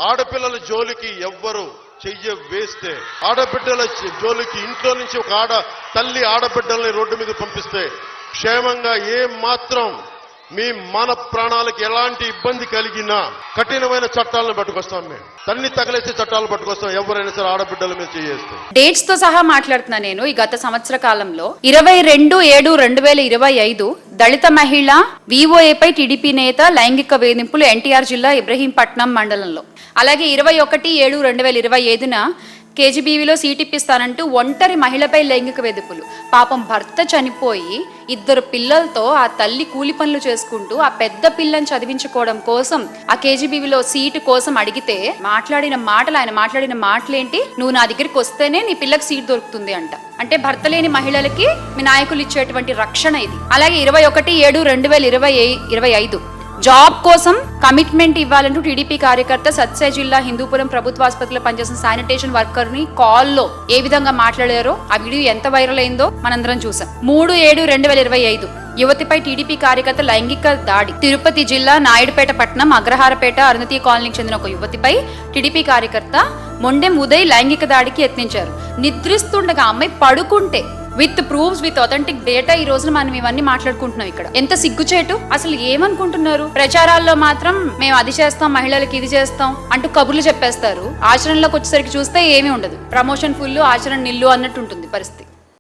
ఆడపిల్లల జోలికి ఎవ్వరు చెయ్య వేస్తే, ఆడబిడ్డల జోలికి ఇంట్లో నుంచి ఒక తల్లి ఆడబిడ్డల్ని రోడ్డు మీద పంపిస్తే క్షేమంగా మాత్రం మన ప్రాణాలకు ఎలాంటి ఇబ్బంది కలిగినా కఠినమైన చట్టాలను పట్టుకొస్తాం. మేము తన్ని తగలేసే చట్టాలు పట్టుకొస్తాం. ఎవరైనా సరే ఆడబిడ్డల మీద చేయేస్తాం. డేట్స్ తో సహా మాట్లాడుతున్నా నేను. ఈ గత సంవత్సర కాలంలో 22/7/2025 దళిత మహిళ విఓఏపై టీడీపీ నేత లైంగిక వేధింపులు ఎన్టీఆర్ జిల్లా ఇబ్రహీంపట్నం మండలంలో. అలాగే 21/7/2025 కేజీబీవీలో సీట్ ఇప్పిస్తానంటూ ఒంటరి మహిళపై లైంగిక వేధింపులు. పాపం భర్త చనిపోయి 2 పిల్లలతో ఆ తల్లి కూలి పనులు చేసుకుంటూ ఆ పెద్ద పిల్లని చదివించుకోవడం కోసం ఆ కేజీబీవీలో సీటు కోసం అడిగితే ఆయన మాట్లాడిన మాటలేంటి, నువ్వు నా దగ్గరికి వస్తేనే నీ పిల్లకి సీట్ దొరుకుతుంది అంట. అంటే భర్త లేని మహిళలకి మీ నాయకులు ఇచ్చేటువంటి రక్షణ ఇది. అలాగే 21/7/2025 జాబ్ కోసం కమిట్మెంట్ ఇవ్వాలంటూ టీడీపీ కార్యకర్త సత్సే జిల్లా హిందూపురం ప్రభుత్వ ఆసుపత్రిలో పనిచేసిన శానిటేషన్ వర్కర్ ని కాల్లో ఏ విధంగా మాట్లాడారో ఆ వీడియో ఎంత వైరల్ అయిందో మనందరం చూసాం. 3/7/2025 యువతిపై టీడీపీ కార్యకర్త లైంగిక దాడి. తిరుపతి జిల్లా నాయుడుపేట పట్టణం అగ్రహారపేట అరుణతి కాలనీకి చెందిన ఒక యువతిపై టీడీపీ కార్యకర్త మొండెం ఉదయ్ లైంగిక దాడికి యత్నించారు. నిద్రిస్తుండగా అమ్మాయి పడుకుంటే with proofs, with authentic data ఈ రోజున మనం ఇవన్నీ మాట్లాడుకుంటున్నాం. ఇక్కడ ఎంత సిగ్గుచేటు. అసలు ఏమనుకుంటున్నారు? ప్రచారాల్లో మాత్రం మేము అది చేస్తాం, మహిళలకు ఇది చేస్తాం అంటూ కబుర్లు చెప్పేస్తారు. ఆచరణలోకి వచ్చేసరికి చూస్తే ఏమీ ఉండదు. ప్రమోషన్ ఫుల్, ఆచరణ నిల్లు అన్నట్టు ఉంటుంది పరిస్థితి.